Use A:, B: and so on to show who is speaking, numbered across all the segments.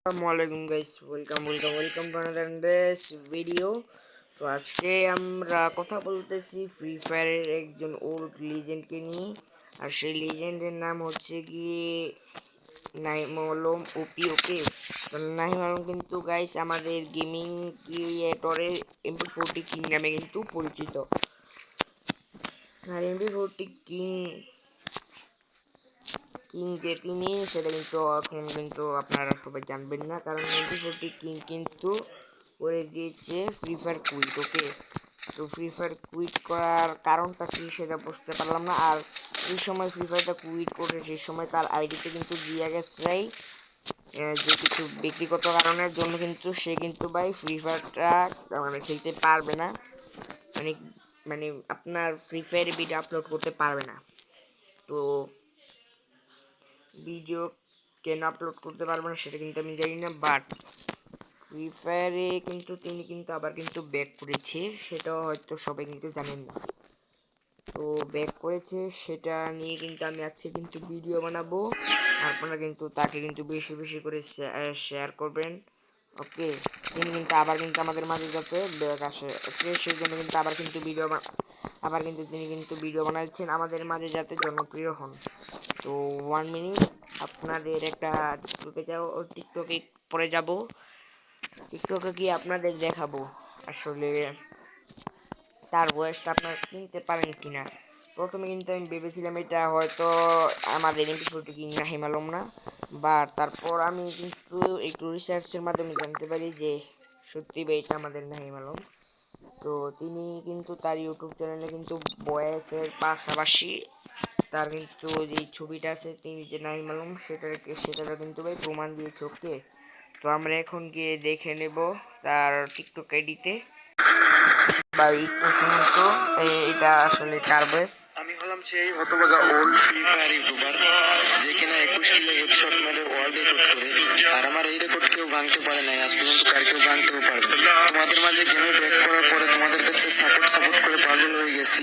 A: আসসালামু guys, welcome to another ডেস video. তো আজকে আমরা কথা বলতেছি ফ্রি ফায়ারের একজন ওল্ড লিজেন্ডকে নিয়ে। আর সেই লিজেন্ডের নাম হচ্ছে গিয়ে নাইম আলম ওপি। ওকে, তো নাইম আলম কিন্তু গাইস আমাদের গেমিং ক্রিয়েটরের MP40 কিং নামে কিন্তু পরিচিত। আর MP40 কিং কিং যে তিনি সেটা কিন্তু এখন কিন্তু আপনারা সবাই জানবেন না, কারণ MP40 কিং কিন্তু করে দিয়েছে ফ্রি ফায়ার কুইট। ওকে, তো ফ্রি ফায়ার কুইট করার কারণটা কি সেটা বুঝতে পারলাম না। আর এই সময় ফ্রি ফায়ারটা কুইট করে সেই সময় তার আইডিতে কিন্তু দিয়ে গেছে যে কিছু ব্যক্তিগত কারণের জন্য কিন্তু সে কিন্তু ভাই ফ্রি ফায়ারটা মানে খেলতে পারবে না। মানে মানে আপনার ফ্রি ফায়ারে ভিডিও আপলোড করতে পারবে না। তো ভিডিও কেন আপলোড করতে পারবো না সেটা কিন্তু আমি জানি না, বাট ফ্রি ফায়ারে কিন্তু তিনি কিন্তু আবার কিন্তু ব্যাক করেছে, সেটাও হয়তো সবাই কিন্তু জানেন না। তো ব্যাক করেছে সেটা নিয়ে কিন্তু আমি আজকে কিন্তু ভিডিও বানাবো। আপনারা কিন্তু তাকে কিন্তু বেশি বেশি করে শেয়ার করবেন। ওকে, তিনি কিন্তু আবার কিন্তু আমাদের মাঝে যাতে ব্যাক আসে। ওকে, সেই জন্য কিন্তু আবার কিন্তু তিনি কিন্তু ভিডিও বানাচ্ছেন আমাদের মাঝে যাতে জনপ্রিয় হন। তো 1 মিনিট আপনাদের একটা টিকটকে পরে যাব, টিকটকে গিয়ে আপনাদের দেখাবো আসলে তার বয়সটা আপনারা চিনতে পারেন কিনা। প্রথমে কিন্তু আমি ভেবেছিলাম এটা হয়তো আমাদের MP40 কিং নাহিম আলম না, বা তারপর আমি কিন্তু একটু রিসার্চের মাধ্যমে জানতে পারি যে সত্যি ভাই এটা আমাদের নাহিম আলম। তো তিনি কিন্তু তার ইউটিউব চ্যানেলে কিন্তু ভয়েসের পাশাপাশি তার কিন্তু যে ছবিটা আছে তিনি যে নাইম আলম সেটারও কিন্তু ভাই প্রমাণ দিয়েছে। ওকে, তো আমরা এখন গিয়ে দেখে নেব তার টিকটক আইডিতে। ভাই একটু শুনুন তো, এটা আসলে কার ভয়েস।
B: আমি হলাম সেই হতভাগা ওল্ড ফ্রি ফায়ার ইউটিউবার যে কিনা 21 কিলো হেডশট মেরে ওয়ার্ল্ড রেকর্ড করে, আর আমার এই রেকর্ড কেউ ভাঙতে পারে নাই, আজ পর্যন্ত কার কেউ ভাঙতেও পারবে। তোমাদের মাঝে গেমে ব্যাক করার পরে তোমাদের কাছে সাপোর্ট করে পাগল হয়ে গেছি।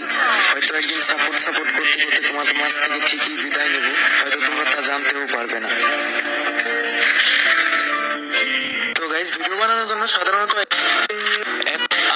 B: হয়তো একদিন সাপোর্ট করতে করতে তোমাদের মাঝ থেকে ঠিকই বিদায় নেব, হয়তো তোমরা তা জানতেও পারবে না। তো গাইস, ভিডিও বানানোর জন্য সাধারণত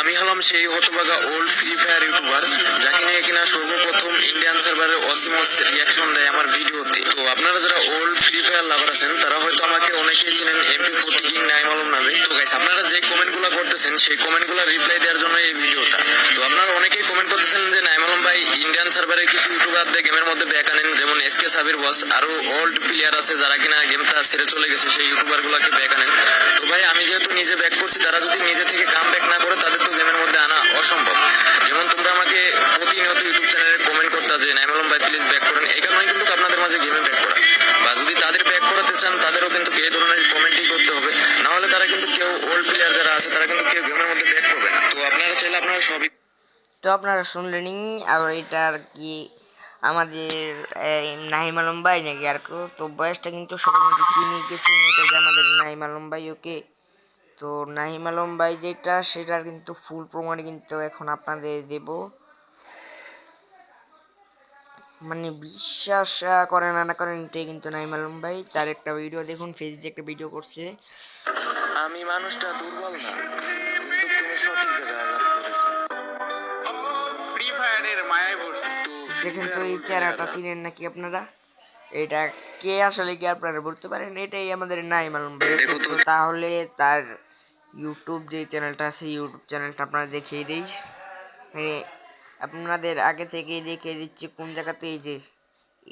B: আমি হলাম সেই হতভাগা ওল্ড ফ্রি ফায়ার ইউটিউবার যাকে নিয়ে কিনা সর্বপ্রথম ইন্ডিয়ান সার্ভারে অসীমস রিয়াকশন দেয় আমার ভিডিওতে। তো আপনারা যারা ওল্ড ফ্রি ফায়ার লাভার আছেন তারা হয়তো আমাকে অনেকেই চিনেন MP40 কিং নাইম আলম নামে। তো গাইস, আপনারা যে কমেন্টগুলো করতেছেন সেই কমেন্টগুলো রিপ্লাই দেওয়ার জন্য এই ভিডিওটা। তো আপনারা অনেকেই কমেন্ট করতেছেন যে নাইম আলম ভাই ইন্ডিয়ান সার্ভারে কিছু ইউটিউবারদের গেমের মধ্যে ব্যাক আনেন, যেমন এসকে সাবির বস, আরো ওল্ড প্লেয়ার আছে যারা কিনা গেমটা ছেড়ে চলে গেছে, সেই ইউটিউবার গুলাকে ব্যাক আনেন। তো ভাই, আমি যেহেতু নিজে ব্যাক করছি, তারা যদি নিজে থেকে কাম ব্যাক না করে তাদের তো গেমের মধ্যে আনা অসম্ভব। যেমন তোমরা আমাকে প্রতিনিয়ত ইউটিউব চ্যানেলে কমেন্ট করতে যে নাইম আলম ভাই প্লিজ ব্যাক করেন, এই কারণে কিন্তু আপনাদের মাঝে গেমে ব্যাক করা। বা যদি তাদের ব্যাক করাতে চান তাদেরও কিন্তু এই ধরনের কমেন্টই করতে হবে, না হলে তারা কিন্তু কেউ ওল্ড প্লেয়ার যারা আছে তারা কিন্তু কেউ গেমের মধ্যে ব্যাক করবে না। তো আপনারা চাইলে আপনারা সবই।
A: তো আপনারা শুনলেনই, আর এটা আর কি আমাদের নাহিম আলম ভাই নাকি আর কেউ। তো বয়সটা কিন্তু সবাই কিন্তু চিনি গেছি, এটা যে আমাদের নাহিম আলম ভাই। ওকে, তো নাহিম আলম ভাই যেটা সেটার কিন্তু ফুল প্রমাণ কিন্তু এখন আপনাদের দেব। মানে বিশ্বাস করেন না করেন, এটাই কিন্তু নাহিম আলম ভাই। তার একটা ভিডিও দেখুন, ফেসবুকে একটা ভিডিও করছে।
B: আমি মানুষটা দুর্বল না, কিন্তু তুমি সঠিক জায়গায় আঘাত করেছো। ফ্রি ফায়ারের মায়ায় পড়ছে। তো ফ্রি
A: দেখেন তো
B: ফায়ার
A: এই
B: বলতে
A: চেহারাটা
B: আঘাত।
A: চিনেন নাকি আপনারা? এটা কে আসলে কি আপনারা বলতে পারেন? এটাই আমাদের নাইম আলম ভাই। ওকে,
B: দেখো তো।
A: তো তাহলে তার ইউটিউব যে চ্যানেলটা আছে ইউটিউব চ্যানেলটা আপনারা দেখিয়ে দিই। মানে আপনাদের আগে থেকেই দেখিয়ে দিচ্ছি কোন জায়গাতে। এই যে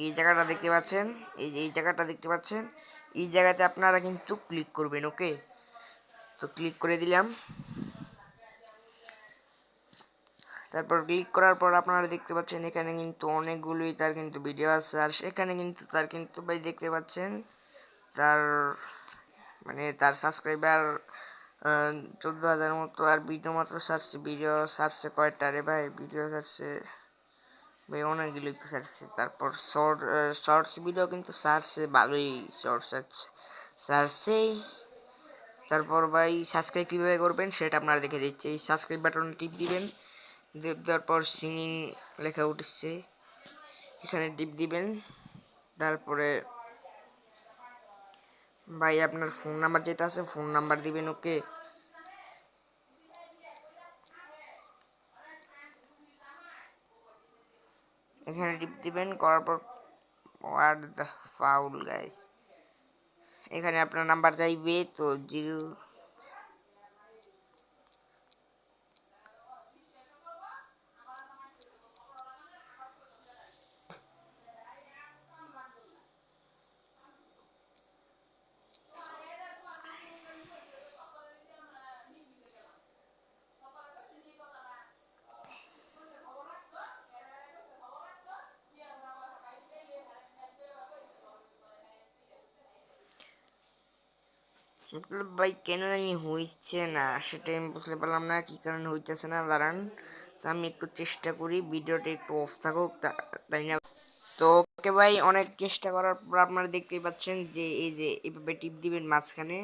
A: এই জায়গাটা দেখতে পাচ্ছেন, এই যে এই জায়গাটা দেখতে পাচ্ছেন, এই জায়গাতে আপনারা কিন্তু ক্লিক করবেন। ওকে, তো ক্লিক করে দিলাম। তারপর ক্লিক করার পর আপনারা দেখতে পাচ্ছেন এখানে কিন্তু অনেকগুলোই তার কিন্তু ভিডিও আছে। আর সেখানে কিন্তু তার কিন্তু ভাই দেখতে পাচ্ছেন তার মানে তার সাবস্ক্রাইবার 14,000 মতো। আর ভিডিও মাত্র ভিডিও সারছে কয়টা রে ভাই? ভিডিও সারছে ভাই অনেকগুলোই তো সারছে। তারপর শর্টস ভিডিও কিন্তু সারছে ভালোই, শর্টস সারছে। তারপর ভাই সাবস্ক্রাইব কীভাবে করবেন সেটা আপনারা দেখে দিচ্ছে। এই সাবস্ক্রাইব বাটনে টিপ দিবেন, দেওয়ার পর সিঙ্গিং লেখা উঠছে, এখানে টিপ দিবেন। তারপরে ভাই আপনার ফোন নাম্বার যেটা আছে ফোন নাম্বার দিবেন ওকে। এখানে টিপ দিবেন, করার পর হোয়াট দ্য ফাউল গাইস, এখানে আপনার নাম্বার যাইবে তো 0। মতলব ভাই কেন জানি হইছে না, সেটা আমি বুঝতে পারলাম না কি কারণে হইতেছে না। দাঁড়ান, তো আমি একটু চেষ্টা করি, ভিডিওটা একটু অফ থাকুক, তাই না? তো ওকে ভাই, অনেক চেষ্টা করার পর আপনারা দেখতেই পাচ্ছেন যে এই যে এভাবে টিপ দিবেন মাঝখানে,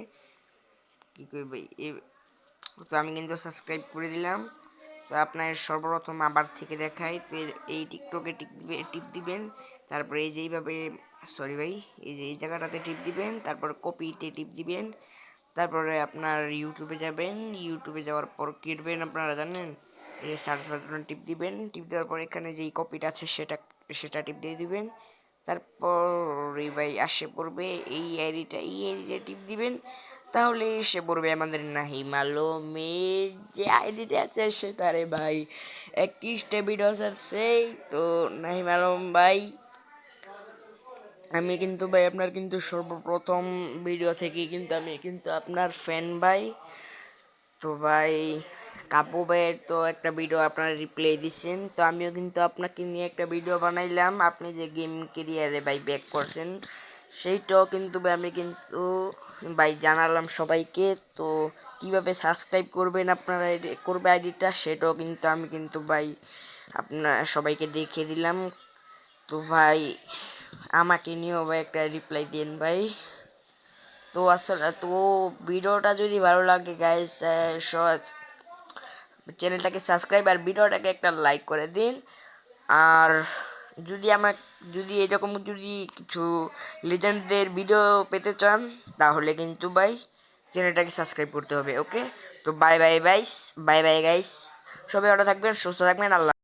A: কি করবে তো আমি কিন্তু সাবস্ক্রাইব করে দিলাম। তো আপনার সর্বপ্রথম আবার থেকে দেখাই, তো এই টিকটকে টিপ দিবেন, তারপরে এই যে এইভাবে, সরি ভাই, এই যে এই জায়গাটাতে টিপ দিবেন, তারপর কপিতে টিপ দিবেন, তারপরে আপনার ইউটিউবে যাবেন, ইউটিউবে যাওয়ার পর কি করবেন আপনারা জানেন, এই সার্চ বাটনে টিপ দিবেন, টিপ দেওয়ার পর এখানে যেই কপিটা আছে সেটা সেটা টিপ দিয়ে দিবেন, তারপর ভাই আসে পড়বে এই আইডিটা টিপ দিবেন, তাহলে এসে পড়বে আমাদের নাহিম আলমের যে আইডিটা আছে সেটারে ভাই 21টা ভিডিও আছে। তো নাহিম আলম ভাই, আমি কিন্তু ভাই আপনার কিন্তু সর্বপ্রথম ভিডিও থেকে কিন্তু আমি কিন্তু আপনার ফ্যান ভাই। তো ভাই কাপু ভাইয়ের তো একটা ভিডিও আপনারা রিপ্লাই দিচ্ছেন, তো আমিও কিন্তু আপনাকে নিয়ে একটা ভিডিও বানাইলাম, আপনি যে গেম কেরিয়ারে ভাই ব্যাক করছেন সেইটাও কিন্তু ভাই আমি কিন্তু ভাই জানালাম সবাইকে। তো কিভাবে সাবস্ক্রাইব করবেন আপনারা করবে আইডিটা সেটাও কিন্তু আমি কিন্তু ভাই আপনার সবাইকে দেখিয়ে দিলাম। তো ভাই আমাকে নিয়েও ভাই একটা রিপ্লাই দিন ভাই। তো আসলে তো ভিডিওটা যদি ভালো লাগে গাইস, চ্যানেলটাকে সাবস্ক্রাইব আর ভিডিওটাকে একটা লাইক করে দিন। আর যদি এরকম যদি কিছু লেজেন্ডদের ভিডিও পেতে চান তাহলে কিন্তু ভাই চ্যানেলটাকে সাবস্ক্রাইব করতে হবে। ওকে, তো বাই বাই গাইস, সবাই ভালো থাকবেন, সুস্থ থাকবেন, আল্লাহ।